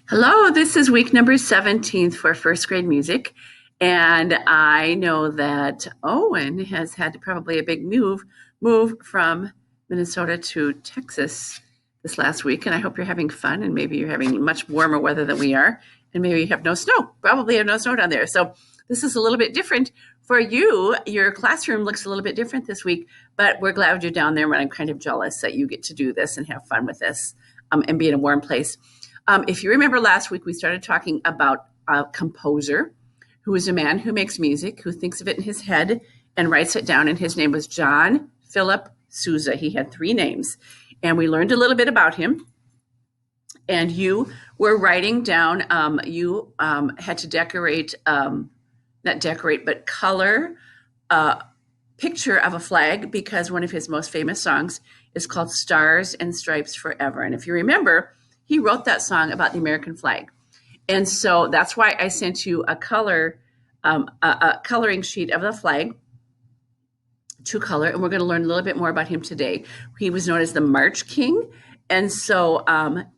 Hello, this is week number 17 for first grade music. And I know that Owen has had probably a big move from Minnesota to Texas this last week. And I hope you're having fun and maybe you're having much warmer weather than we are. And maybe you have no snow, probably have no snow down there. So this is a little bit different for you. Your classroom looks a little bit different this week, but we're glad you're down there. And I'm kind of jealous that you get to do this and have fun with this and be in a warm place. If you remember last week, we started talking about a composer who is a man who makes music, who thinks of it in his head and writes it down. And his name was John Philip Sousa. He had three names. And we learned a little bit about him. And you were writing down, you had to decorate, not decorate, but color a picture of a flag because one of his most famous songs is called Stars and Stripes Forever. And if you remember, he wrote that song about the American flag. And so that's why I sent you a coloring sheet of the flag to color. And we're going to learn a little bit more about him today. He was known as the March King. And so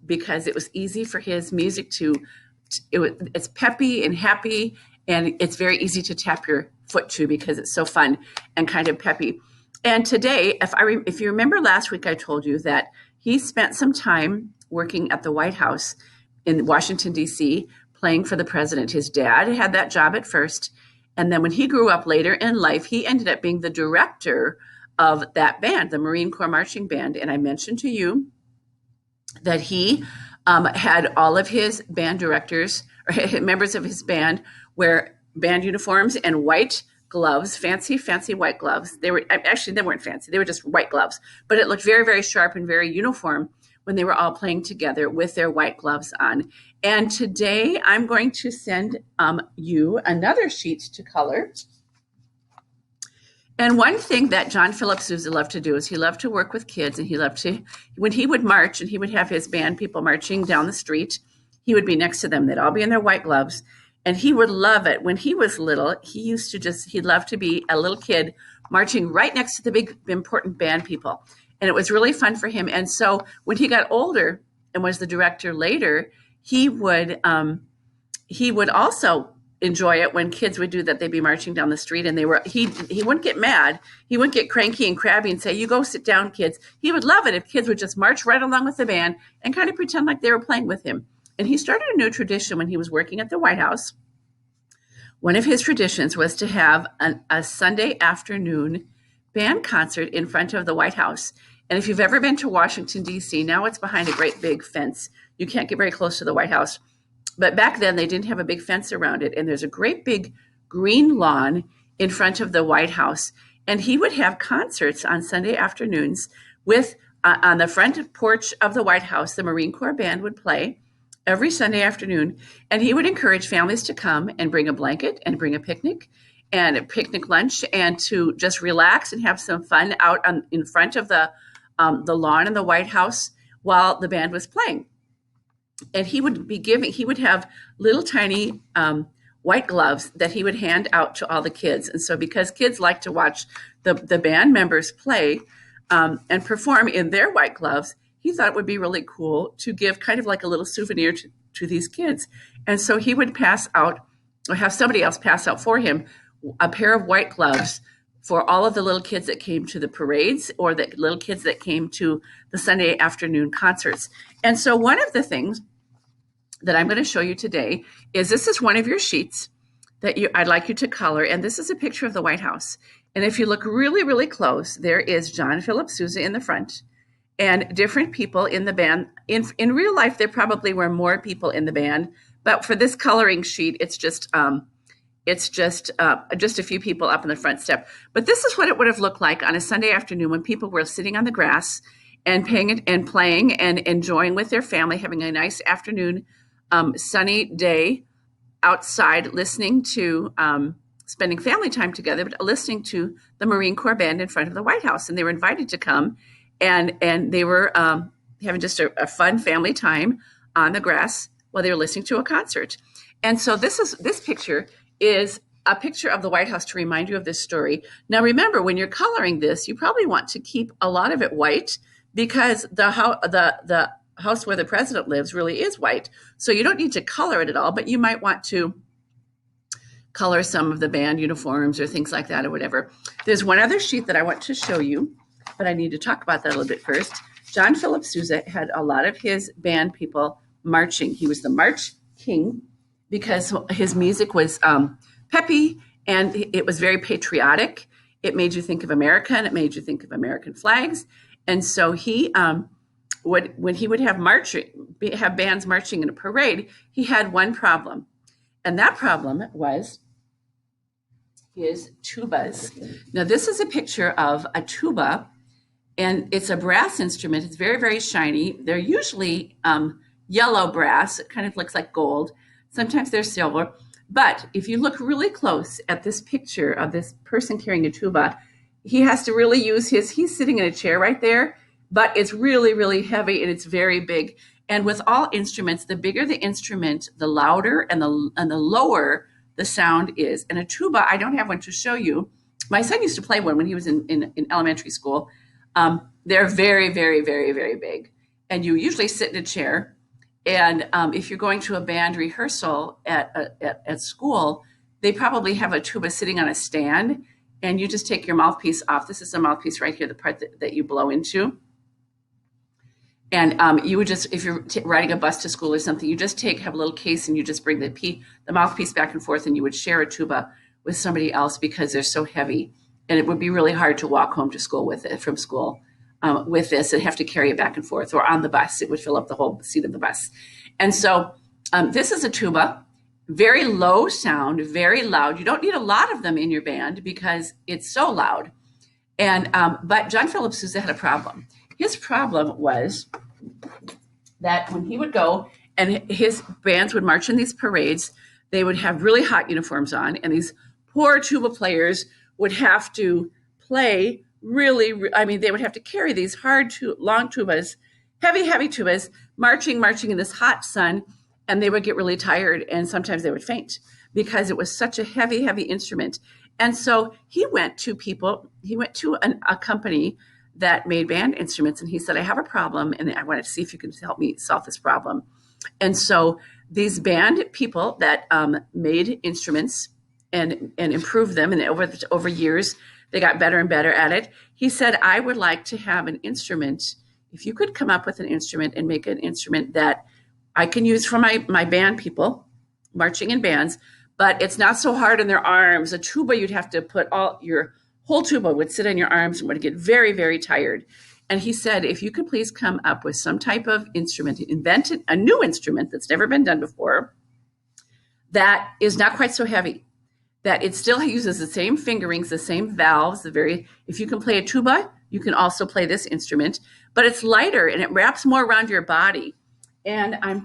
because it was easy for his music it's peppy and happy, and it's very easy to tap your foot to because it's so fun and kind of peppy. And today, if you remember last week, I told you that he spent some time working at the White House in Washington, D.C., playing for the president. His dad had that job at first. And then when he grew up later in life, he ended up being the director of that band, the Marine Corps Marching Band. And I mentioned to you that he had all of his band directors or members of his band wear band uniforms and white gloves, fancy white gloves. They weren't fancy. They were just white gloves, but it looked very, very sharp and very uniform when they were all playing together with their white gloves on. And today I'm going to send you another sheet to color. And one thing that John Philip Sousa loved to do is he loved to work with kids, and he loved to, when he would march and he would have his band people marching down the street, he would be next to them. They'd all be in their white gloves. And he would love it. When he was little, he loved to be a little kid marching right next to the big, important band people. And it was really fun for him. And so when he got older and was the director later, he would also enjoy it when kids would do that. They'd be marching down the street and he wouldn't get mad. He wouldn't get cranky and crabby and say, "You go sit down, kids." He would love it if kids would just march right along with the band and kind of pretend like they were playing with him. And he started a new tradition when he was working at the White House. One of his traditions was to have a Sunday afternoon band concert in front of the White House. And if you've ever been to Washington, D.C., now it's behind a great big fence. You can't get very close to the White House. But back then, they didn't have a big fence around it. And there's a great big green lawn in front of the White House. And he would have concerts on Sunday afternoons with, on the front porch of the White House, the Marine Corps Band would play every Sunday afternoon. And he would encourage families to come and bring a blanket and bring a picnic and a picnic lunch and to just relax and have some fun out in front of the lawn in the White House while the band was playing. And he would have little tiny white gloves that he would hand out to all the kids. And so because kids like to watch the band members play and perform in their white gloves, he thought it would be really cool to give kind of like a little souvenir to these kids. And so he would pass out, or have somebody else pass out for him, a pair of white gloves for all of the little kids that came to the parades or the little kids that came to the Sunday afternoon concerts. And so one of the things that I'm going to show you today is this is one of your sheets that I'd like you to color. And this is a picture of the White House. And if you look really, really close, there is John Philip Sousa in the front and different people in the band. In real life, there probably were more people in the band, but for this coloring sheet, it's just a few people up in the front step. But this is what it would have looked like on a Sunday afternoon when people were sitting on the grass and playing and enjoying with their family, having a nice afternoon, sunny day outside, listening to, spending family time together, but listening to the Marine Corps Band in front of the White House. And they were invited to come and they were having just a fun family time on the grass while they were listening to a concert. And so this picture is a picture of the White House to remind you of this story. Now, remember, when you're coloring this, you probably want to keep a lot of it white because the house where the president lives really is white. So you don't need to color it at all, but you might want to color some of the band uniforms or things like that or whatever. There's one other sheet that I want to show you, but I need to talk about that a little bit first. John Philip Sousa had a lot of his band people marching. He was the March King because his music was peppy and it was very patriotic. It made you think of America and it made you think of American flags. And so he when he would have bands marching in a parade, he had one problem. And that problem was his tubas. Now, this is a picture of a tuba, and it's a brass instrument. It's very, very shiny. They're usually yellow brass. It kind of looks like gold. Sometimes they're silver. But if you look really close at this picture of this person carrying a tuba, he has to really use he's sitting in a chair right there, but it's really, really heavy and it's very big. And with all instruments, the bigger the instrument, the louder and the lower the sound is. And a tuba, I don't have one to show you. My son used to play one when he was in elementary school. They're very, very, very, very big. And you usually sit in a chair. And if you're going to a band rehearsal at school, they probably have a tuba sitting on a stand. And you just take your mouthpiece off. This is the mouthpiece right here, the part that you blow into. And you would just, if you're riding a bus to school or something, you just have a little case and you just bring the mouthpiece back and forth, and you would share a tuba with somebody else because they're so heavy. And it would be really hard to walk home to school with it from school with this and have to carry it back and forth, or on the bus. It would fill up the whole seat of the bus. And so this is a tuba, very low sound, very loud. You don't need a lot of them in your band because it's so loud. And but John Philip Sousa had a problem. His problem was that when he would go and his bands would march in these parades, they would have really hot uniforms on, and these poor tuba players would have to play they would have to carry these long tubas, heavy tubas, marching in this hot sun, and they would get really tired, and sometimes they would faint because it was such a heavy instrument. And so he went to a company that made band instruments, and he said, I have a problem, and I wanted to see if you can help me solve this problem. And so these band people that made instruments and improved them, and over years, they got better and better at it. He said, I would like to have an instrument. If you could come up with an instrument and make an instrument that I can use for my band people marching in bands, but it's not so hard on their arms. A tuba, you'd have to put your whole tuba would sit on your arms and would get very, very tired. And he said, if you could please come up with some type of instrument, invent a new instrument that's never been done before, that is not quite so heavy, that it still uses the same fingerings, the same valves, if you can play a tuba, you can also play this instrument, but it's lighter and it wraps more around your body. And I'm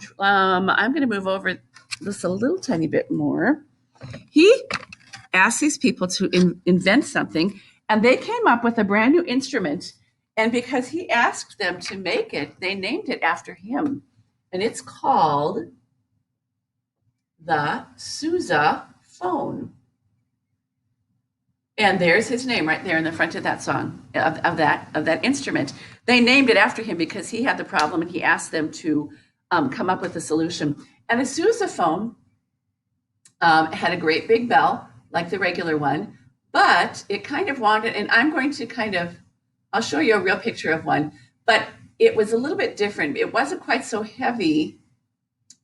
going to move over this a little tiny bit more. He asked these people to invent something, and they came up with a brand new instrument. And because he asked them to make it, they named it after him. And it's called the Sousaphone. And there's his name right there in the front of that song, of that instrument. They named it after him because he had the problem, and he asked them to come up with a solution. And the Sousaphone had a great big bell, like the regular one, but it kind of wanted, and I'm going to I'll show you a real picture of one, but it was a little bit different. It wasn't quite so heavy.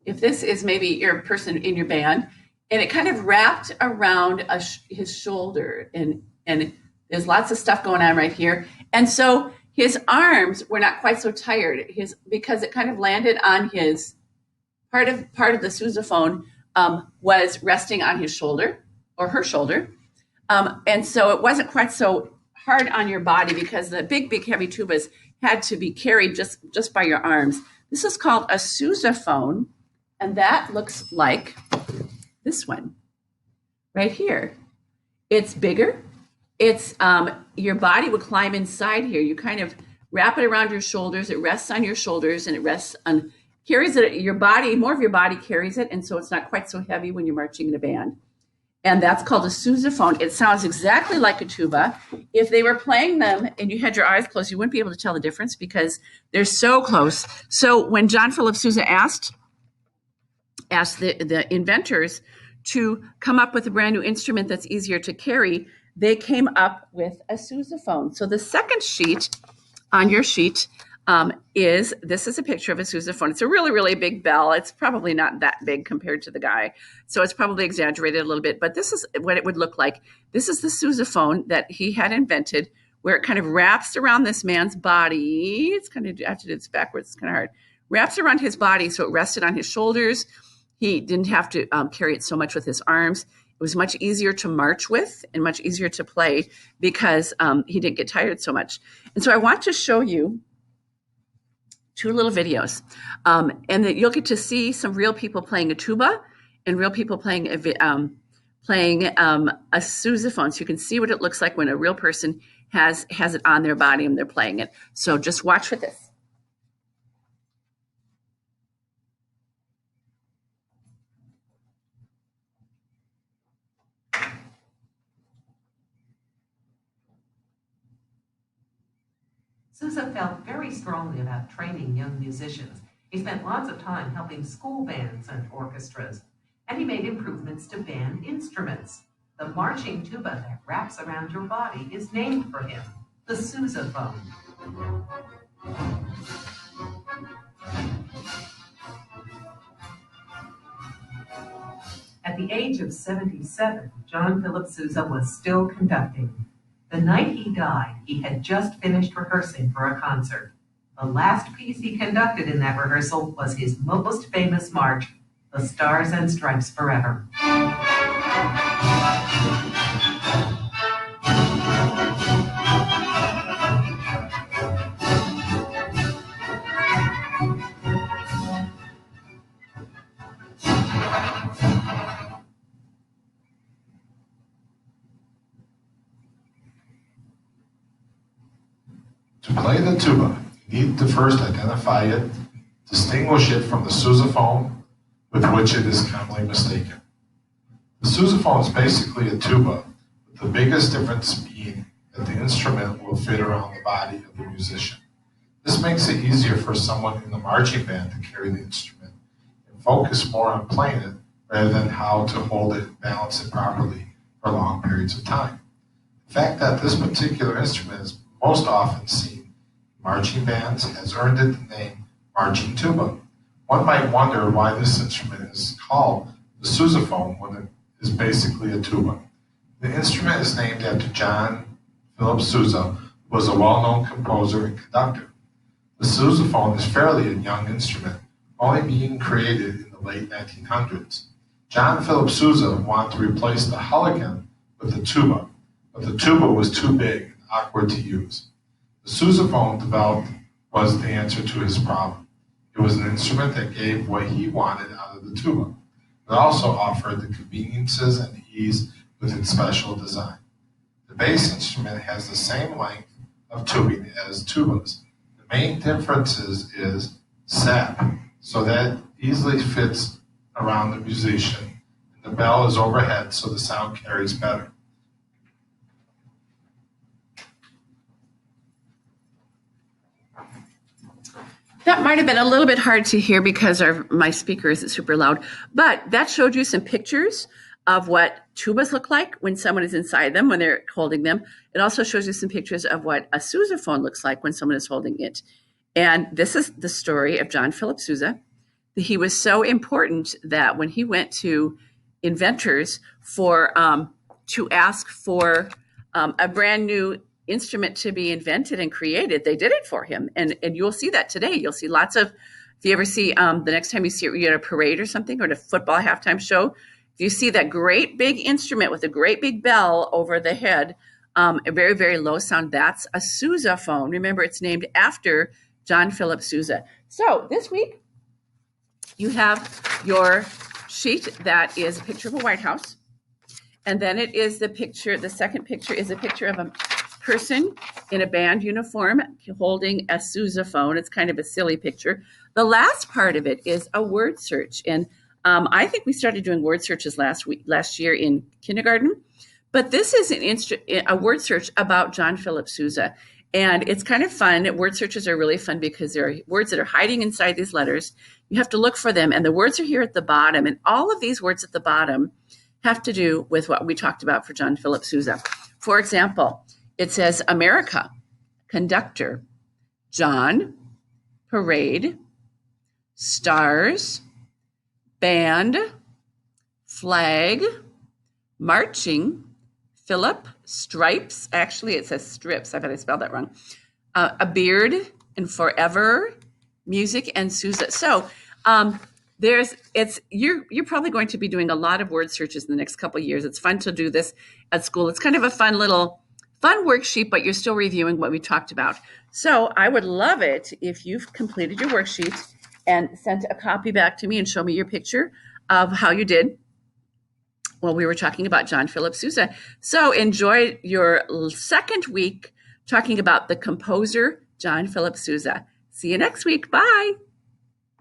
If this is maybe your person in your band, and it kind of wrapped around his shoulder, and there's lots of stuff going on right here. And so his arms were not quite so tired, because it kind of landed on his part of the sousaphone was resting on his shoulder or her shoulder. And so it wasn't quite so hard on your body because the big heavy tubas had to be carried just by your arms. This is called a sousaphone, and that looks like this one right here. It's bigger. It's your body would climb inside here. You kind of wrap it around your shoulders. It rests on your shoulders, and it carries it. More of your body carries it, and so it's not quite so heavy when you're marching in a band. And that's called a sousaphone. It sounds exactly like a tuba. If they were playing them and you had your eyes closed, you wouldn't be able to tell the difference because they're so close. So when John Philip Sousa asked the inventors to come up with a brand new instrument that's easier to carry, they came up with a sousaphone. So the second sheet on your sheet this is a picture of a sousaphone. It's a really, really big bell. It's probably not that big compared to the guy. So it's probably exaggerated a little bit, but this is what it would look like. This is the sousaphone that he had invented, where it kind of wraps around this man's body. It's kind of, I have to do this backwards. It's kind of hard. Wraps around his body so it rested on his shoulders. He didn't have to carry it so much with his arms. It was much easier to march with and much easier to play because he didn't get tired so much. And so I want to show you two little videos. And that you'll get to see some real people playing a tuba and real people playing a sousaphone. So you can see what it looks like when a real person has it on their body and they're playing it. So just watch for this. Sousa felt very strongly about training young musicians. He spent lots of time helping school bands and orchestras, and he made improvements to band instruments. The marching tuba that wraps around your body is named for him, the sousaphone. At the age of 77, John Philip Sousa was still conducting. The night he died, he had just finished rehearsing for a concert. The last piece he conducted in that rehearsal was his most famous march, The Stars and Stripes Forever. To play the tuba, you need to first identify it, distinguish it from the sousaphone, with which it is commonly mistaken. The sousaphone is basically a tuba, with the biggest difference being that the instrument will fit around the body of the musician. This makes it easier for someone in the marching band to carry the instrument and focus more on playing it rather than how to hold it and balance it properly for long periods of time. The fact that this particular instrument is most often seen in marching bands has earned it the name marching tuba. One might wonder why this instrument is called the sousaphone when it is basically a tuba. The instrument is named after John Philip Sousa, who was a well-known composer and conductor. The sousaphone is fairly a young instrument, only being created in the late 1900s. John Philip Sousa wanted to replace the huligan with the tuba, but the tuba was too big and awkward to use. The sousaphone developed was the answer to his problem. It was an instrument that gave what he wanted out of the tuba, but also offered the conveniences and ease with its special design. The bass instrument has the same length of tubing as tubas. The main difference is sap, so that easily fits around the musician, and the bell is overhead so the sound carries better. That might have been a little bit hard to hear because my speaker isn't super loud, but that showed you some pictures of what tubas look like when someone is inside them, when they're holding them. It also shows you some pictures of what a sousaphone looks like when someone is holding it. And this is the story of John Philip Sousa. He was so important that when he went to inventors to ask for a brand new instrument to be invented and created, they did it for him. And you'll see that today. You'll see lots of, if you ever see, the next time you see it, you're at a parade or something, or at a football halftime show, if you see that great big instrument with a great big bell over the head, a very, very low sound, that's a sousaphone. Remember, it's named after John Philip Sousa. So this week, you have your sheet that is a picture of a White House. And then it is the second picture is a picture of a person in a band uniform holding a sousaphone. It's kind of a silly picture. The last part of it is a word search. And I think we started doing word searches last year in kindergarten, but this is a word search about John Philip Sousa. And it's kind of fun. Word searches are really fun because there are words that are hiding inside these letters. You have to look for them, and the words are here at the bottom. And all of these words at the bottom have to do with what we talked about for John Philip Sousa. For example, it says America, conductor, John, parade, stars, band, flag, marching, Philip, stripes. Actually, it says strips. I bet I spelled that wrong. A beard, and forever, music, and Sousa. So you're probably going to be doing a lot of word searches in the next couple of years. It's fun to do this at school. It's kind of a fun worksheet, but you're still reviewing what we talked about. So I would love it if you've completed your worksheet and sent a copy back to me and show me your picture of how you did. Well, we were talking about John Philip Sousa. So enjoy your second week talking about the composer, John Philip Sousa. See you next week. Bye.